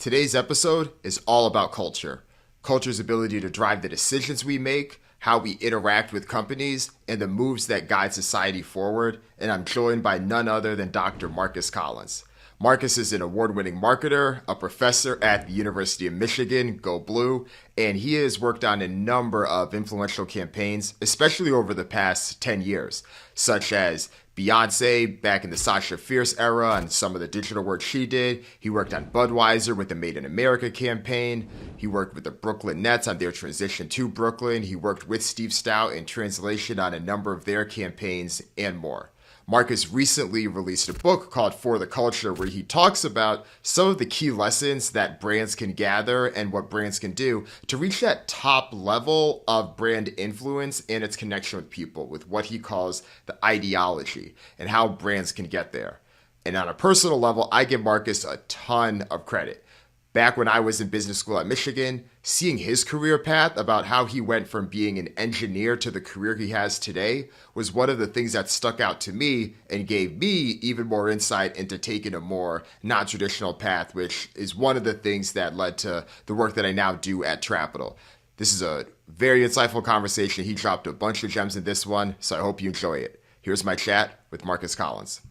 Today's episode is all about culture. Culture's ability to drive the decisions we make, how we interact with companies, and the moves that guide society forward. And I'm joined by none other than Dr. Marcus Collins. Marcus is an award-winning marketer, a professor at the University of Michigan, Go Blue, and he has worked on a number of influential campaigns, especially over the past 10 years, such as Beyonce back in the Sasha Fierce era and some of the digital work she did. He worked on Budweiser with the Made in America campaign. He worked with the Brooklyn Nets on their transition to Brooklyn. He worked with Steve Stout in translation on a number of their campaigns and more. Marcus recently released a book called For the Culture, where he talks about some of the key lessons that brands can gather and what brands can do to reach that top level of brand influence and its connection with people, with what he calls the ideology and how brands can get there. And on a personal level, I give Marcus a ton of credit. Back when I was in business school at Michigan, seeing his career path about how he went from being an engineer to the career he has today was one of the things that stuck out to me and gave me even more insight into taking a more non-traditional path, which is one of the things that led to the work that I now do at Trapital. This is a very insightful conversation. He dropped a bunch of gems in this one, so I hope you enjoy it. Here's my chat with Marcus Collins.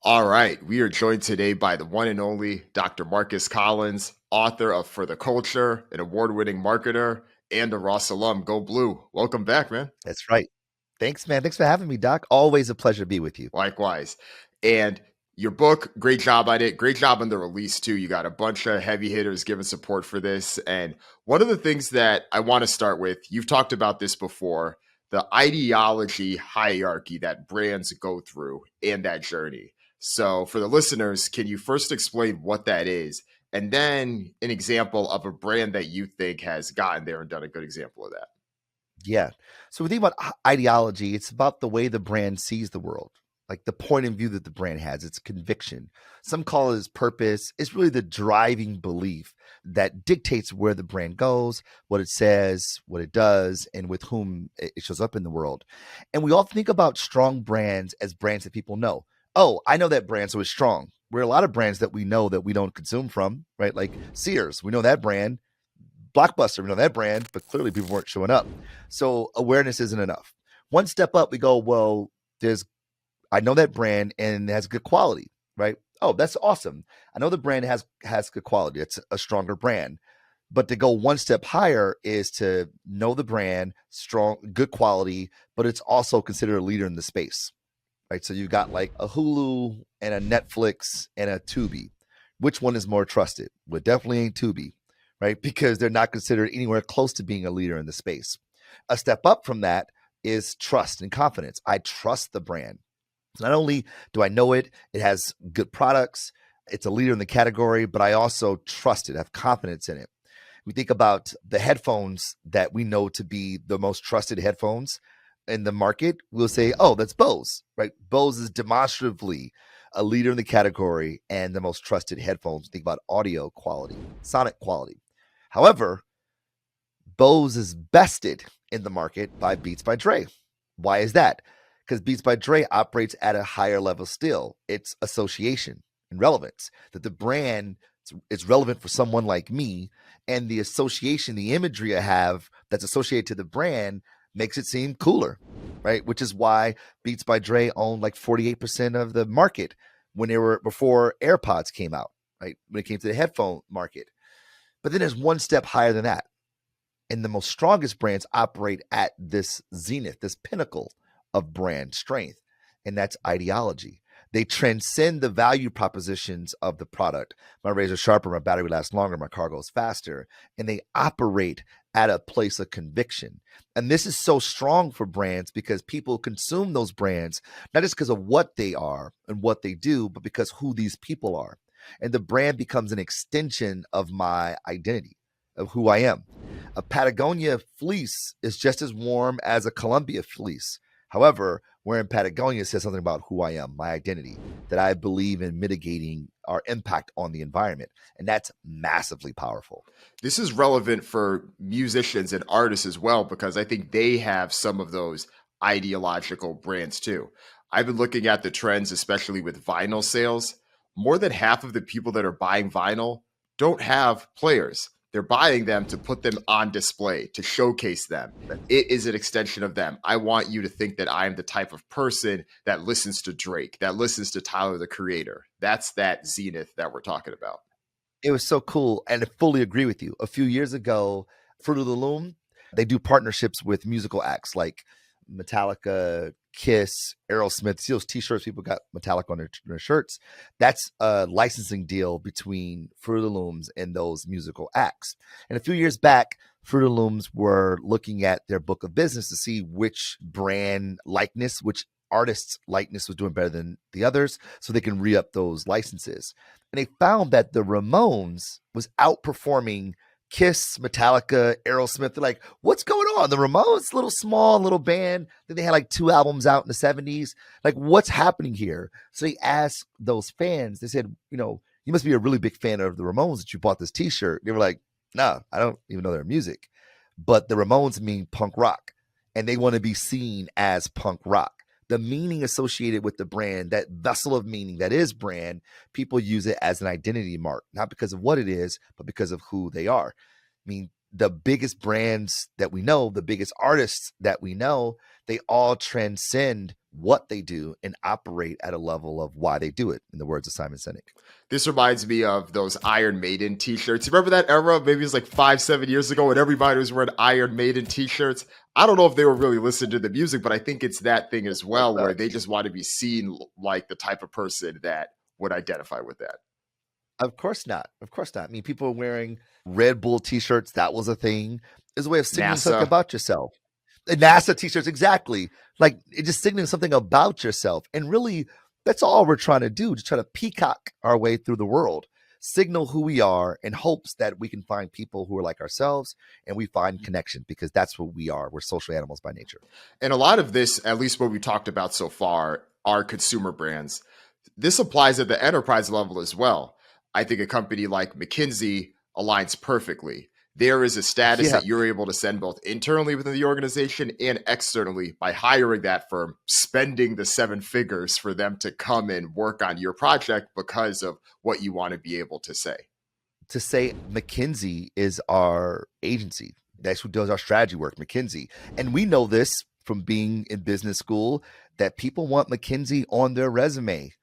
All right, we are joined today by the one and only Dr. Marcus Collins, author of For the Culture, an award-winning marketer, and a Ross alum. Go Blue. Welcome back, man. That's right. Thanks, man. Thanks for having me, Doc. Always a pleasure to be with you. Likewise. And your book, great job on it. Great job on the release, too. You got a bunch of heavy hitters giving support for this. And one of the things that I want to start with, you've talked about this before, the ideology hierarchy that brands go through in that journey. So for the listeners, can you first explain what that is? And then an example of a brand that you think has gotten there and done a good example of that. Yeah. So we think about ideology. It's about the way the brand sees the world, like the point of view that the brand has, its conviction. Some call it its purpose. It's really the driving belief that dictates where the brand goes, what it says, what it does, and with whom it shows up in the world. And we all think about strong brands as brands that people know. Oh, I know that brand, so it's strong. We're a lot of brands that we know that we don't consume from, right? Like Sears, we know that brand. Blockbuster, we know that brand, but clearly people weren't showing up. So awareness isn't enough. One step up, we go, well, I know that brand and it has good quality, right? Oh, that's awesome. I know the brand has good quality. It's a stronger brand. But to go one step higher is to know the brand, strong, good quality, but it's also considered a leader in the space. Right, so you got like a Hulu and a Netflix and a Tubi. Which one is more trusted? Well, it definitely ain't Tubi, right? Because they're not considered anywhere close to being a leader in the space. A step up from that is trust and confidence. I trust the brand. So not only do I know it, it has good products, it's a leader in the category, but I also trust it, I have confidence in it. We think about the headphones that we know to be the most trusted headphones in the market. We'll say, oh, that's Bose, right? Bose is demonstratively a leader in the category and the most trusted headphones. Think about audio quality, sonic quality. However, Bose is bested in the market by Beats by Dre. Why is that? Because Beats by Dre operates at a higher level still. It's association and relevance, that the brand is relevant for someone like me, and the association, the imagery I have that's associated to the brand makes it seem cooler, right? Which is why Beats by Dre owned like 48% of the market before AirPods came out, right? When it came to the headphone market. But then there's one step higher than that. And the most strongest brands operate at this zenith, this pinnacle of brand strength. And that's ideology. They transcend the value propositions of the product. My razor's sharper, my battery lasts longer, my car goes faster. And they operate at a place of conviction. And this is so strong for brands because people consume those brands, not just because of what they are and what they do, but because who these people are. And the brand becomes an extension of my identity, of who I am. A Patagonia fleece is just as warm as a Columbia fleece. However, wearing Patagonia says something about who I am, my identity, that I believe in mitigating our impact on the environment. And that's massively powerful. This is relevant for musicians and artists as well, because I think they have some of those ideological brands too. I've been looking at the trends, especially with vinyl sales. More than half of the people that are buying vinyl don't have players. They're buying them to put them on display, to showcase them. It is an extension of them. I want you to think that I am the type of person that listens to Drake, that listens to Tyler, the Creator. That's that zenith that we're talking about. It was so cool. And I fully agree with you. A few years ago, Fruit of the Loom, they do partnerships with musical acts like Metallica, Kiss, Aerosmith. See those t-shirts people got Metallica on their shirts? That's a licensing deal between Fruit of the Looms and those musical acts. And a few years back, Fruit of the Looms were looking at their book of business to see which brand likeness, which artist's likeness was doing better than the others, so they can re-up those licenses. And they found that the Ramones was outperforming Kiss, Metallica, Aerosmith. They're like, what's going on? The Ramones, little small, little band. Then they had like 2 albums out in the 70s. Like, what's happening here? So they asked those fans, they said, you must be a really big fan of the Ramones that you bought this t-shirt. They were like, nah, I don't even know their music. But the Ramones mean punk rock, and they want to be seen as punk rock. The meaning associated with the brand, that vessel of meaning that is brand, people use it as an identity mark, not because of what it is, but because of who they are. I mean, the biggest brands that we know, the biggest artists that we know, they all transcend what they do and operate at a level of why they do it, in the words of Simon Sinek. This reminds me of those Iron Maiden t-shirts. Remember that era? Maybe it was like 5-7 years ago when everybody was wearing Iron Maiden t-shirts. I don't know if they were really listening to the music, but I think it's that thing as well, where they just want to be seen like the type of person that would identify with that. Of course not. Of course not. I mean, people wearing Red Bull t-shirts, that was a thing. It's a way of signaling something about yourself. The NASA t-shirts, exactly. Like, it just signaling something about yourself. And really, that's all we're trying to do, just try to peacock our way through the world, signal who we are in hopes that we can find people who are like ourselves and we find connection, because that's what we are. We're social animals by nature. And a lot of this, at least what we talked about so far, are consumer brands. This applies at the enterprise level as well. I think a company like McKinsey aligns perfectly. There is a status that you're able to send both internally within the organization and externally by hiring that firm, spending the 7 figures for them to come and work on your project because of what you want to be able to say. To say McKinsey is our agency. That's who does our strategy work, McKinsey. And we know this from being in business school, that people want McKinsey on their resume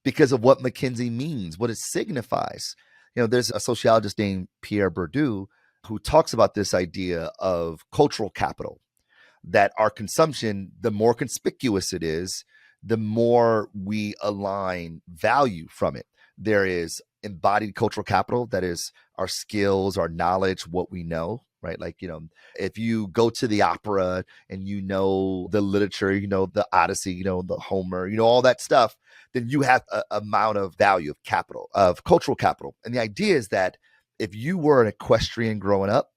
because of what McKinsey means, what it signifies. There's a sociologist named Pierre Bourdieu who talks about this idea of cultural capital, that our consumption, the more conspicuous it is, the more we align value from it. There is embodied cultural capital, that is our skills, our knowledge, what we know, right? Like, if you go to the opera and the literature, the Odyssey, the Homer, all that stuff, then you have an amount of value of capital, of cultural capital. And the idea is that if you were an equestrian growing up,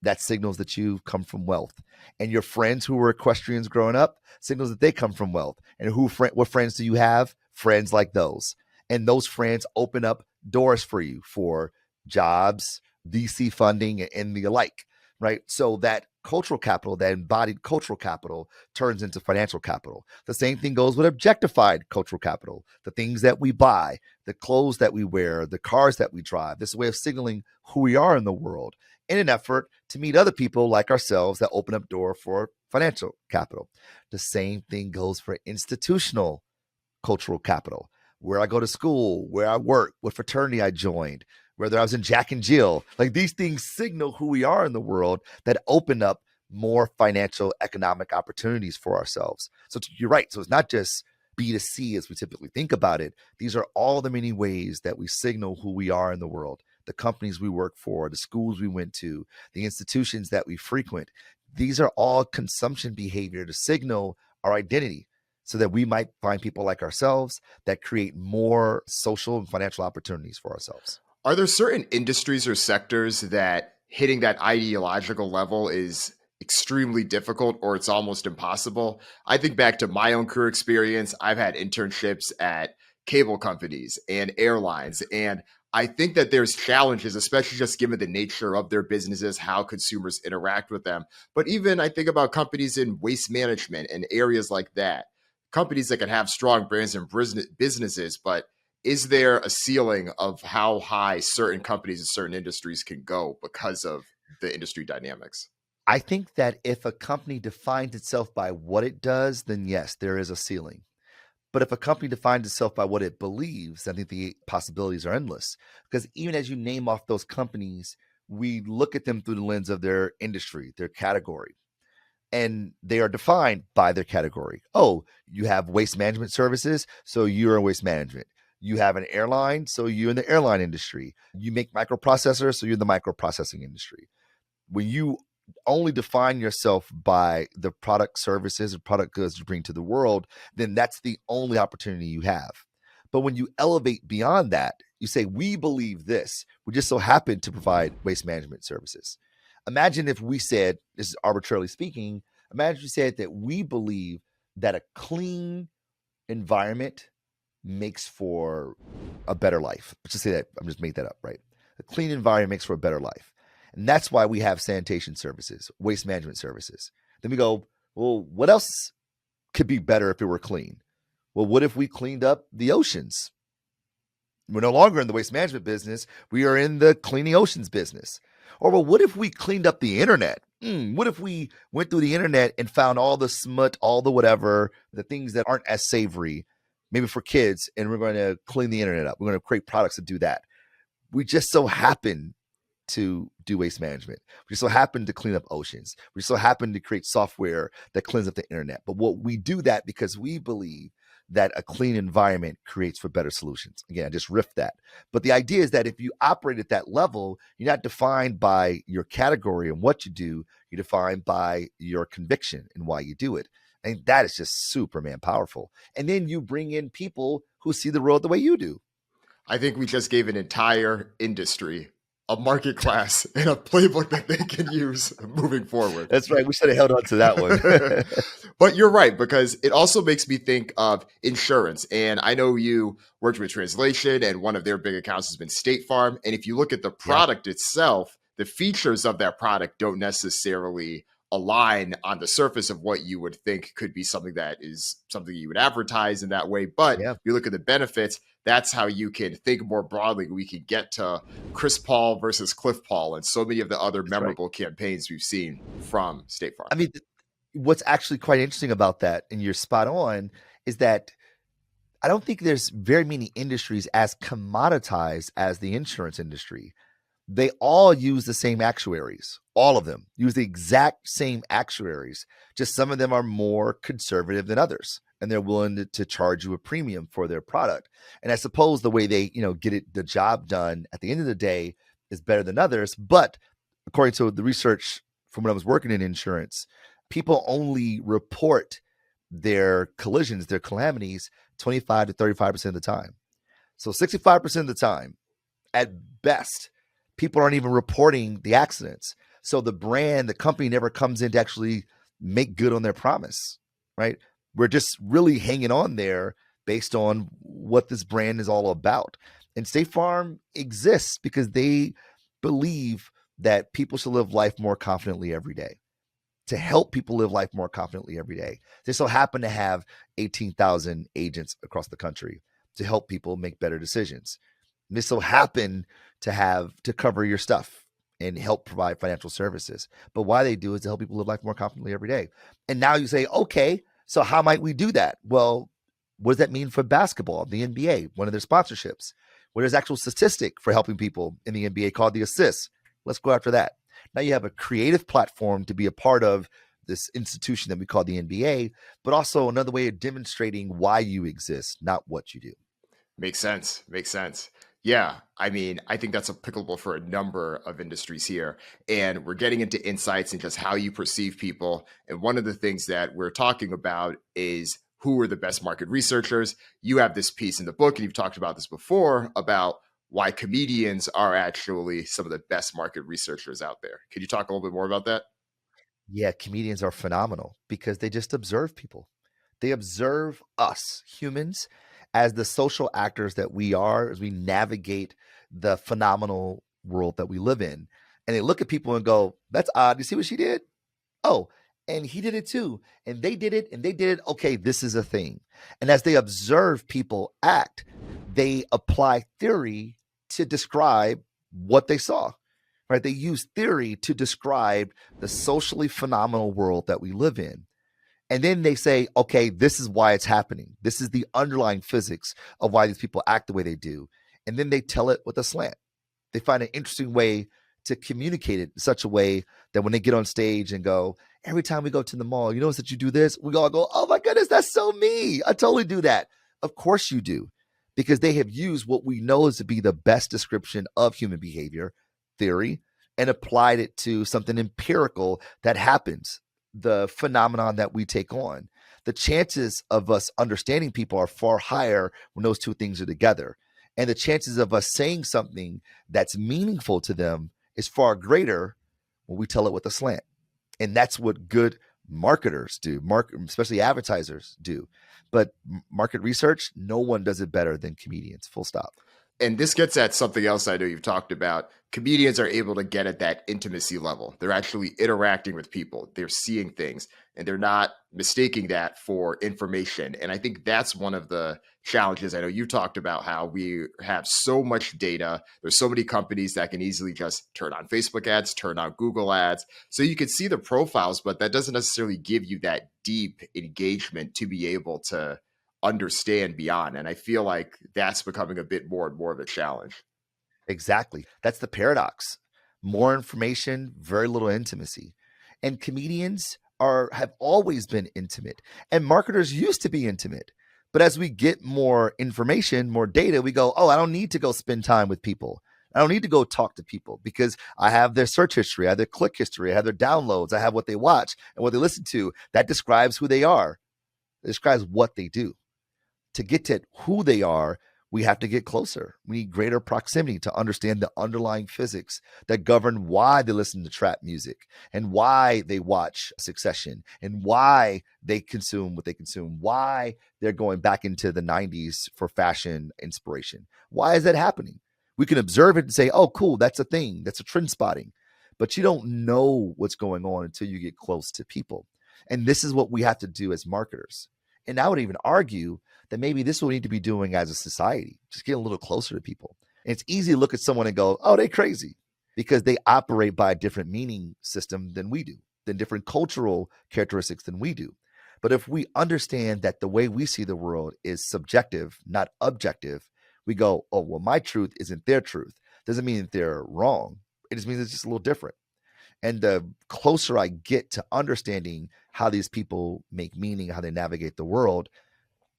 that signals that you come from wealth. And your friends who were equestrians growing up signals that they come from wealth. And what friends do you have? Friends like those. And those friends open up doors for you for jobs, VC funding, and the like, right? So that cultural capital, that embodied cultural capital, turns into financial capital. The same thing goes with objectified cultural capital, the things that we buy, the clothes that we wear, the cars that we drive. This is a way of signaling who we are in the world in an effort to meet other people like ourselves that open up door for financial capital. The same thing goes for institutional cultural capital, where I go to school, where I work, what fraternity I joined, whether I was in Jack and Jill. Like, these things signal who we are in the world that open up more financial economic opportunities for ourselves. So you're right. So it's not just B2C as we typically think about it. These are all the many ways that we signal who we are in the world. The companies we work for, the schools we went to, the institutions that we frequent. These are all consumption behavior to signal our identity, so that we might find people like ourselves that create more social and financial opportunities for ourselves. Are there certain industries or sectors that hitting that ideological level is extremely difficult, or it's almost impossible? I think back to my own career experience. I've had internships at cable companies and airlines, and I think that there's challenges, especially just given the nature of their businesses, how consumers interact with them. But even I think about companies in waste management and areas like that, companies that can have strong brands and businesses, but is there a ceiling of how high certain companies and certain industries can go because of the industry dynamics? I think that if a company defines itself by what it does, then yes, there is a ceiling. But if a company defines itself by what it believes, I think the possibilities are endless. Because even as you name off those companies, we look at them through the lens of their industry, their category, and they are defined by their category. Oh, you have waste management services, so you're in waste management. You have an airline, so you're in the airline industry. You make microprocessors, so you're in the microprocessing industry. When you only define yourself by the product services or product goods you bring to the world, then that's the only opportunity you have. But when you elevate beyond that, you say, we believe this. We just so happen to provide waste management services. Imagine if we said, this is arbitrarily speaking, imagine if we said that we believe that a clean environment makes for a better life. Let's just say that. I'm just making that up, right? A clean environment makes for a better life. And that's why we have sanitation services, waste management services. Then we go, well, what else could be better if it were clean? Well, what if we cleaned up the oceans? We're no longer in the waste management business. We are in the cleaning oceans business. Or, well, what if we cleaned up the internet? What if we went through the internet and found all the smut, all the whatever, the things that aren't as savory, maybe for kids, and we're going to clean the internet up. We're going to create products to do that. We just so happen to do waste management. We just so happen to clean up oceans. We just so happen to create software that cleans up the internet. But what we do that because we believe that a clean environment creates for better solutions. Again, I just riffed that. But the idea is that if you operate at that level, you're not defined by your category and what you do. You're defined by your conviction and why you do it. And that is just Superman powerful. And then you bring in people who see the world the way you do. I think we just gave an entire industry a market class and a playbook that they can use moving forward. That's right. We should have held on to that one. But you're right, because it also makes me think of insurance. And I know you worked with translation, and one of their big accounts has been State Farm. And if you look at the product itself, the features of that product don't necessarily align on the surface of what you would think could be something that is something you would advertise in that way. But Yeah. if you look at the benefits, that's how you can think more broadly. We can get to Chris Paul versus Cliff Paul and so many of the other memorable campaigns we've seen from State Farm. I mean, what's actually quite interesting about that, and you're spot on, is that I don't think there's very many industries as commoditized as the insurance industry. They all use the same actuaries. All of them use the exact same actuaries. Just some of them are more conservative than others, and they're willing to charge you a premium for their product. And I suppose the way they, get the job done at the end of the day is better than others. But according to the research from when I was working in insurance, people only report their collisions, their calamities, 25 to 35% of the time. So 65% of the time, at best, people aren't even reporting the accidents. So the brand, the company never comes in to actually make good on their promise, right? We're just really hanging on there based on what this brand is all about. And State Farm exists because they believe that people should live life more confidently every day, to help people live life more confidently every day. They so happen to have 18,000 agents across the country to help people make better decisions. And they so happen to cover your stuff and help provide financial services. But why they do is to help people live life more confidently every day. And now you say, okay, so how might we do that? Well, what does that mean for basketball, the NBA, one of their sponsorships? Well, there's actual statistic for helping people in the NBA called the assists. Let's go after that. Now you have a creative platform to be a part of this institution that we call the NBA, but also another way of demonstrating why you exist, not what you do. Makes sense. Makes sense. Yeah. I mean, I think that's applicable for a number of industries here. And we're getting into insights and just how you perceive people. And one of the things that we're talking about is who are the best market researchers. You have this piece in the book, and you've talked about this before, about why comedians are actually some of the best market researchers out there. Could you talk a little bit more about that? Yeah, comedians are phenomenal because they just observe people. They observe us humans as the social actors that we are as we navigate the phenomenal world that we live in. And they look at people and go, that's odd. You see what she did? Oh, and he did it too. And they did it and they did it. Okay, this is a thing. And as they observe people act, they apply theory to describe what they saw, right? They use theory to describe the socially phenomenal world that we live in. And then they say, okay, this is why it's happening. This is the underlying physics of why these people act the way they do. And then they tell it with a slant. They find an interesting way to communicate it in such a way that when they get on stage and go, every time we go to the mall, you notice that you do this? We all go, oh my goodness, that's so me. I totally do that. Of course you do, because they have used what we know is to be the best description of human behavior, theory, and applied it to something empirical that happens, the phenomenon that we take on. The chances of us understanding people are far higher when those two things are together. And the chances of us saying something that's meaningful to them is far greater when we tell it with a slant. And that's what good marketers do, especially advertisers do. But market research, no one does it better than comedians, full stop. And this gets at something else I know you've talked about. Comedians are able to get at that intimacy level. They're actually interacting with people. They're seeing things, and they're not mistaking that for information. And I think that's one of the challenges. I know you talked about how we have so much data. There's so many companies that can easily just turn on Facebook ads, turn on Google ads. So you can see the profiles, but that doesn't necessarily give you that deep engagement to be able to understand beyond. And I feel like that's becoming a bit more and more of a challenge. Exactly. That's the paradox. More information, very little intimacy. And comedians have always been intimate. And marketers used to be intimate. But as we get more information, more data, we go, oh, I don't need to go spend time with people. I don't need to go talk to people because I have their search history, I have their click history, I have their downloads, I have what they watch and what they listen to. That describes who they are. It describes what they do. To get to who they are, we have to get closer. We need greater proximity to understand the underlying physics that govern why they listen to trap music and why they watch Succession and why they consume what they consume, why they're going back into the 90s for fashion inspiration. Why is that happening? We can observe it and say, oh, cool, that's a thing. That's a trend spotting. But you don't know what's going on until you get close to people. And this is what we have to do as marketers. And I would even argue that maybe this is what we need to be doing as a society, just get a little closer to people. And it's easy to look at someone and go, oh, they're crazy, because they operate by a different meaning system than we do, than different cultural characteristics than we do. But if we understand that the way we see the world is subjective, not objective, we go, oh, well, my truth isn't their truth. Doesn't mean that they're wrong. It just means it's just a little different. And the closer I get to understanding how these people make meaning, how they navigate the world,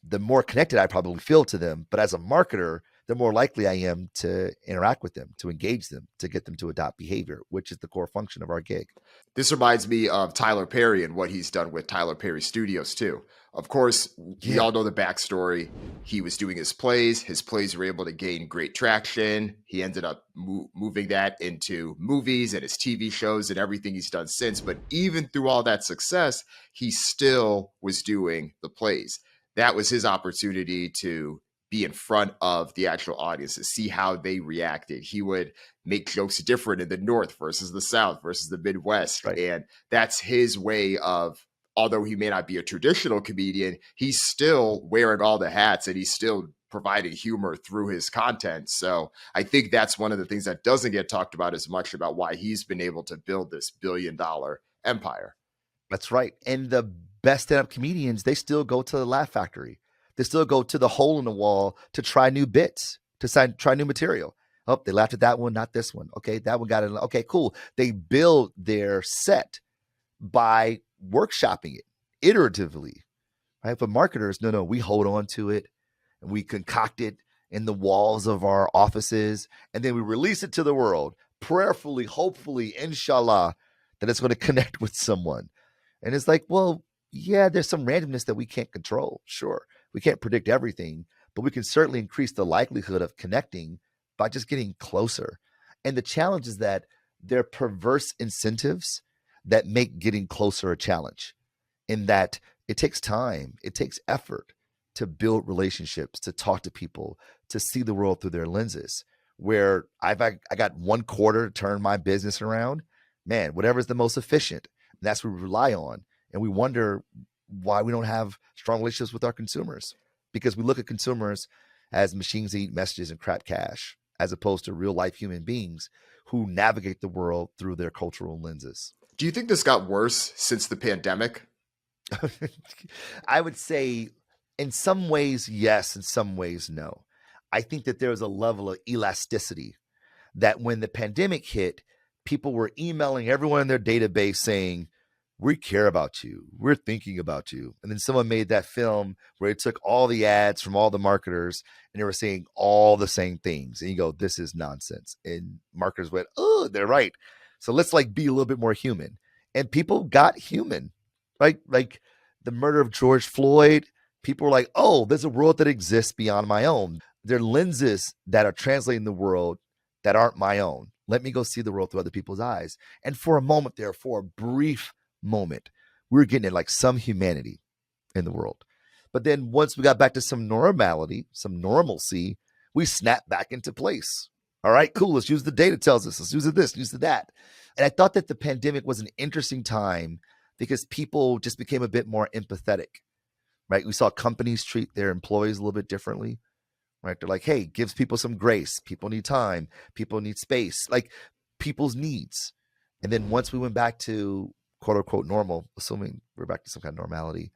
the more connected I probably feel to them. But as a marketer, the more likely I am to interact with them, to engage them, to get them to adopt behavior, which is the core function of our gig. This reminds me of Tyler Perry and what he's done with Tyler Perry Studios too. Of course, we all know the backstory. He was doing his plays. His plays were able to gain great traction. He ended up moving that into movies and his TV shows and everything he's done since. But even through all that success, he still was doing the plays. That was his opportunity to be in front of the actual audience to see how they reacted. He would make jokes different in the North versus the South versus the Midwest. Right. And that's his way of, although he may not be a traditional comedian, he's still wearing all the hats and he's still providing humor through his content. So I think that's one of the things that doesn't get talked about as much about why he's been able to build this billion-dollar empire. That's right. And the best stand-up comedians, they still go to the Laugh Factory. They still go to the hole in the wall to try new bits, to try new material. Oh, they laughed at that one, not this one. Okay, that one got it. Okay, cool. They build their set by workshopping it iteratively, right? But marketers, no, we hold on to it and we concoct it in the walls of our offices, and then we release it to the world, prayerfully, hopefully, inshallah, that it's going to connect with someone. And it's like, well, yeah, there's some randomness that we can't control. Sure, we can't predict everything, but we can certainly increase the likelihood of connecting by just getting closer. And the challenge is that there are perverse incentives that make getting closer a challenge, in that it takes time, it takes effort to build relationships, to talk to people, to see the world through their lenses. Where I got 1 quarter to turn my business around, man, whatever's the most efficient, that's what we rely on. And we wonder why we don't have strong relationships with our consumers, because we look at consumers as machines that eat messages and crap cash, as opposed to real life human beings who navigate the world through their cultural lenses. Do you think this got worse since the pandemic? I would say in some ways, yes, in some ways, no. I think that there was a level of elasticity that when the pandemic hit, people were emailing everyone in their database saying, we care about you. We're thinking about you. And then someone made that film where it took all the ads from all the marketers and they were saying all the same things. And you go, this is nonsense. And marketers went, oh, they're right. So let's like be a little bit more human. And people got human, right? Like the murder of George Floyd, people were like, oh, there's a world that exists beyond my own. There are lenses that are translating the world that aren't my own. Let me go see the world through other people's eyes. And for a moment there, for a brief moment, we were getting like some humanity in the world. But then once we got back to some normality, some normalcy, we snapped back into place. All right, cool. Let's use the data tells us. Let's use it this, use it that. And I thought that the pandemic was an interesting time because people just became a bit more empathetic, right? We saw companies treat their employees a little bit differently, right? They're like, hey, gives people some grace. People need time. People need space, like people's needs. And then once we went back to quote unquote normal, assuming we're back to some kind of normality,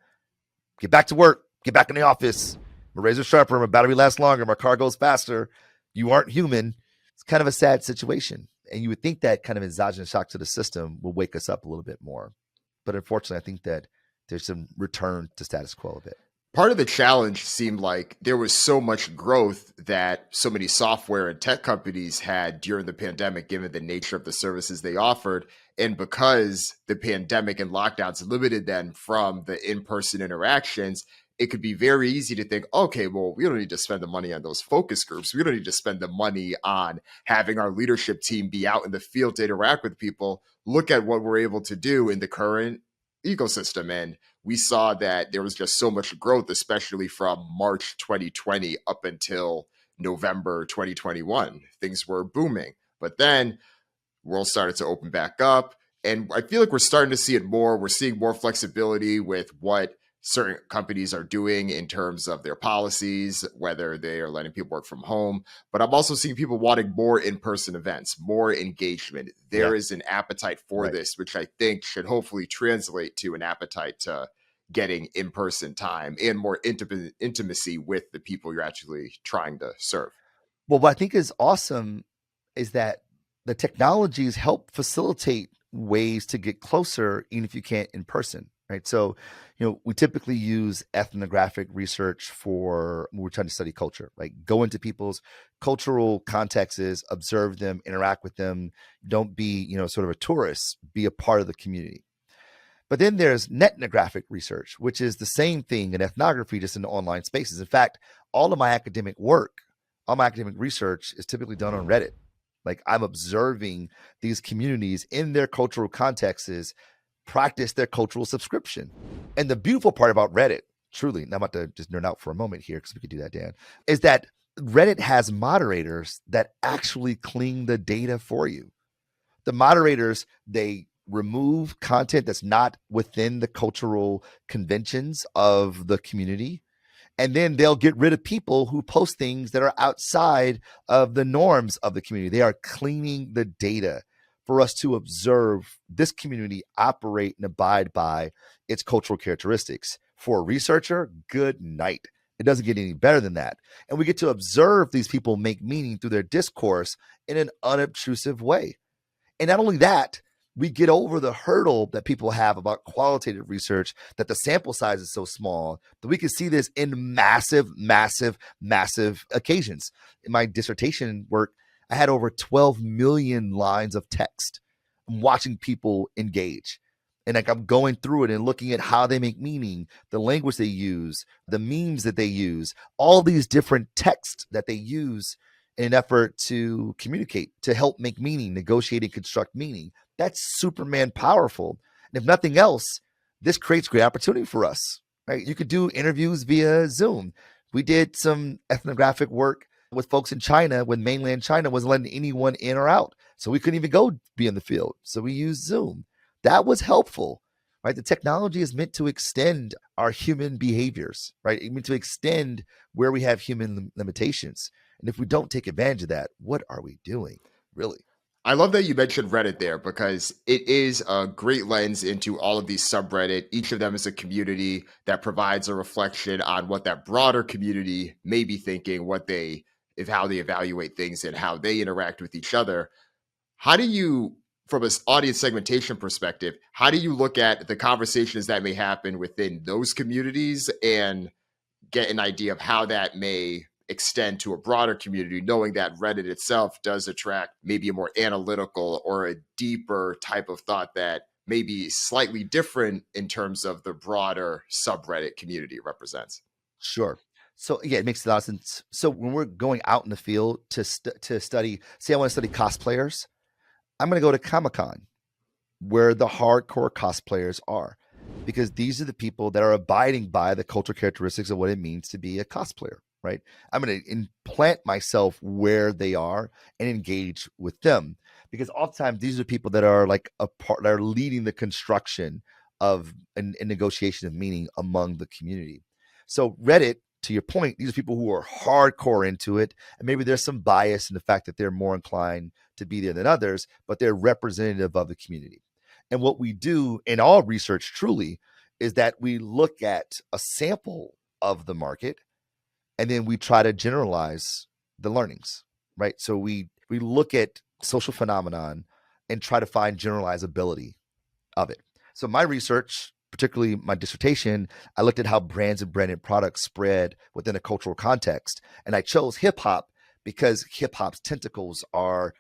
get back to work, get back in the office. My razor sharper, my battery lasts longer, my car goes faster. You aren't human. It's kind of a sad situation. And you would think that kind of exogenous shock to the system will wake us up a little bit more. But unfortunately, I think that there's some return to status quo a bit. Part of the challenge seemed like there was so much growth that so many software and tech companies had during the pandemic, given the nature of the services they offered. And because the pandemic and lockdowns limited them from the in-person interactions, it could be very easy to think, okay, well, we don't need to spend the money on those focus groups. We don't need to spend the money on having our leadership team be out in the field to interact with people. Look at what we're able to do in the current ecosystem. And we saw that there was just so much growth, especially from March 2020 up until November 2021. Things were booming. But then world started to open back up. And I feel like we're starting to see it more. We're seeing more flexibility with what certain companies are doing in terms of their policies, whether they are letting people work from home. But I'm also seeing people wanting more in-person events, more engagement. There is an appetite for this, which I think should hopefully translate to an appetite to getting in-person time and more intimacy with the people you're actually trying to serve. Well, what I think is awesome is that the technologies help facilitate ways to get closer, even if you can't in person, right? So, we typically use ethnographic research for when we're trying to study culture, right? Go into people's cultural contexts, observe them, interact with them. Don't be, sort of a tourist, be a part of the community. But then there's netnographic research, which is the same thing in ethnography, just in online spaces. In fact, all my academic research is typically done on Reddit. Like I'm observing these communities in their cultural contexts practice their cultural subscription. And the beautiful part about Reddit, truly, and I'm about to just nerd out for a moment here because we could do that, Dan, is that Reddit has moderators that actually clean the data for you. The moderators, they remove content that's not within the cultural conventions of the community. And then they'll get rid of people who post things that are outside of the norms of the community. They are cleaning the data for us to observe this community operate and abide by its cultural characteristics. For a researcher, good night. It doesn't get any better than that. And we get to observe these people make meaning through their discourse in an unobtrusive way. And not only that, we get over the hurdle that people have about qualitative research, that the sample size is so small that we can see this in massive occasions. In my dissertation work, I had over 12 million lines of text. I'm watching people engage. And like I'm going through it and looking at how they make meaning, the language they use, the memes that they use, all these different texts that they use in an effort to communicate, to help make meaning, negotiate and construct meaning. That's Superman powerful. And if nothing else, this creates great opportunity for us, right? You could do interviews via Zoom. We did some ethnographic work with folks in China when mainland China wasn't letting anyone in or out. So we couldn't even go be in the field. So we used Zoom. That was helpful, right? The technology is meant to extend our human behaviors, right? It's meant to extend where we have human limitations. And if we don't take advantage of that, what are we doing, really? I love that you mentioned Reddit there because it is a great lens into all of these subreddit. Each of them is a community that provides a reflection on what that broader community may be thinking, if how they evaluate things and how they interact with each other. How do you, from an audience segmentation perspective, how do you look at the conversations that may happen within those communities and get an idea of how that may extend to a broader community, knowing that Reddit itself does attract maybe a more analytical or a deeper type of thought that may be slightly different in terms of the broader subreddit community it represents? Sure. So yeah, it makes a lot of sense. So when we're going out in the field to study, say I want to study cosplayers, I'm going to go to Comic-Con where the hardcore cosplayers are, because these are the people that are abiding by the cultural characteristics of what it means to be a cosplayer, right? I'm going to implant myself where they are and engage with them, because oftentimes these are people that are like that are leading the construction of a negotiation of meaning among the community. So Reddit, to your point, these are people who are hardcore into it, and maybe there's some bias in the fact that they're more inclined to be there than others, but they're representative of the community. And what we do in all research truly is that we look at a sample of the market and then we try to generalize the learnings, right? So we look at social phenomenon and try to find generalizability of it. So my research, particularly my dissertation, I looked at how brands and branded products spread within a cultural context. And I chose hip hop because hip hop's tentacles are,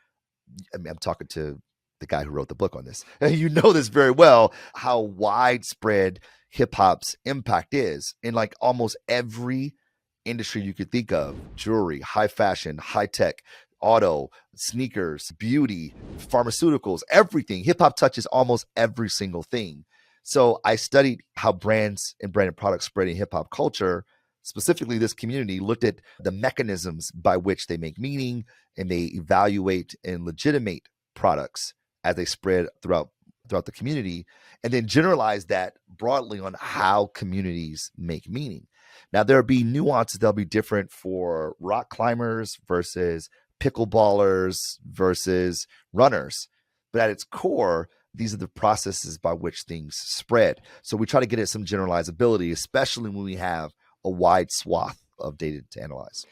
I'm talking to the guy who wrote the book on this. You know this very well, how widespread hip hop's impact is in like almost every industry you could think of: jewelry, high fashion, high tech, auto, sneakers, beauty, pharmaceuticals, everything. Hip hop touches almost every single thing. So I studied how brands and branded products spread in hip hop culture, specifically this community, looked at the mechanisms by which they make meaning and they evaluate and legitimate products as they spread throughout the community, and then generalize that broadly on how communities make meaning. Now, there'll be nuances that'll be different for rock climbers versus pickleballers versus runners. But at its core, these are the processes by which things spread. So we try to get at some generalizability, especially when we have a wide swath of data to analyze.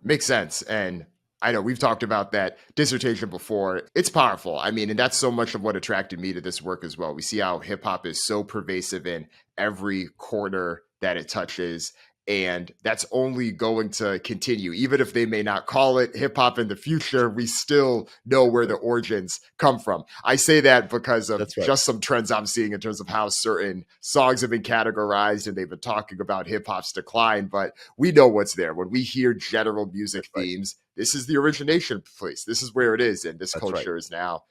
Makes sense. And I know we've talked about that dissertation before. It's powerful. I mean, and that's so much of what attracted me to this work as well. We see how hip hop is so pervasive in every corner that it touches. And that's only going to continue. Even if they may not call it hip hop in the future, we still know where the origins come from. I say that because of just some trends I'm seeing in terms of how certain songs have been categorized, and they've been talking about hip hop's decline, but we know what's there. When we hear general music themes, this is the origination place. This is where it is. And this culture is now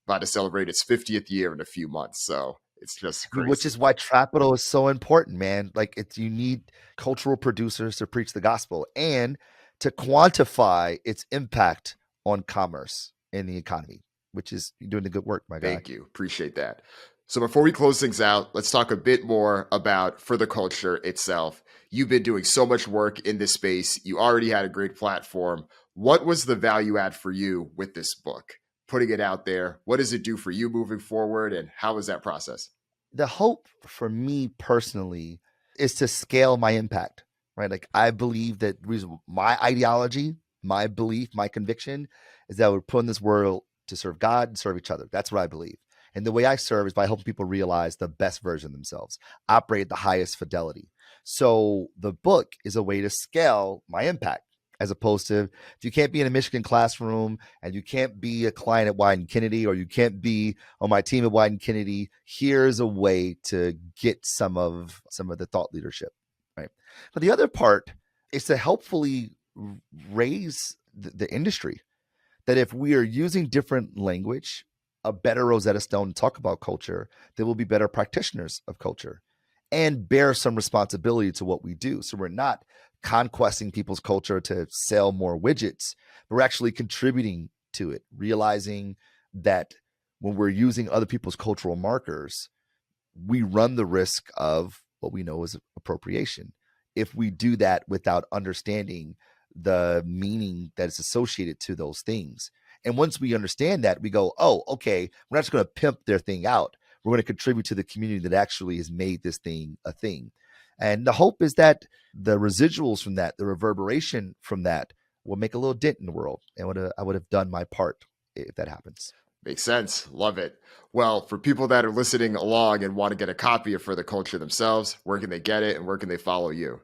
about to celebrate its 50th year in a few months. So it's just crazy. Which is why Trapital is so important, man. Like you need cultural producers to preach the gospel and to quantify its impact on commerce and the economy, which is you're doing the good work, my guy. Thank you. Appreciate that. So before we close things out, let's talk a bit more about For the Culture itself. You've been doing so much work in this space. You already had a great platform. What was the value add for you with this book? Putting it out there, what does it do for you moving forward, and how was that process? The hope for me personally is to scale my impact, right? Like I believe that my ideology, my belief, my conviction is that we're put in this world to serve God and serve each other. That's what I believe. And the way I serve is by helping people realize the best version of themselves, operate at the highest fidelity. So the book is a way to scale my impact, as opposed to if you can't be in a Michigan classroom and you can't be a client at Wieden+Kennedy, or you can't be on my team at Wieden+Kennedy, here's a way to get some of the thought leadership, right? But the other part is to helpfully raise the industry, that if we are using different language, a better Rosetta Stone to talk about culture, there will be better practitioners of culture and bear some responsibility to what we do. So we're not conquesting people's culture to sell more widgets, but we're actually contributing to it, realizing that when we're using other people's cultural markers, we run the risk of what we know as appropriation if we do that without understanding the meaning that is associated to those things. And once we understand that, we go, oh, okay, we're not just going to pimp their thing out. We're going to contribute to the community that actually has made this thing a thing. And the hope is that the residuals from that, the reverberation from that, will make a little dent in the world. And I would have done my part if that happens. Makes sense. Love it. Well, for people that are listening along and want to get a copy of For the Culture themselves, where can they get it and where can they follow you?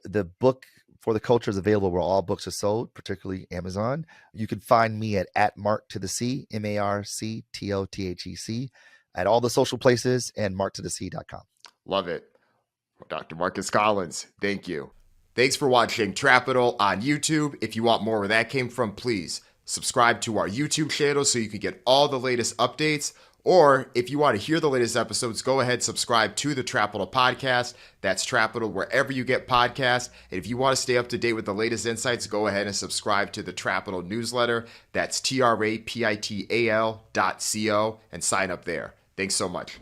The book For the Culture is available where all books are sold, particularly Amazon. You can find me at Mark to the C, MarcTothec, at all the social places, and marktothec.com. Love it. Dr. Marcus Collins, thank you. Thanks for watching Trapital on YouTube. If you want more where that came from, please subscribe to our YouTube channel so you can get all the latest updates. Or if you want to hear the latest episodes, go ahead, subscribe to the Trapital podcast. That's Trapital wherever you get podcasts. And if you want to stay up to date with the latest insights, go ahead and subscribe to the Trapital newsletter. That's trapital.co and sign up there. Thanks so much.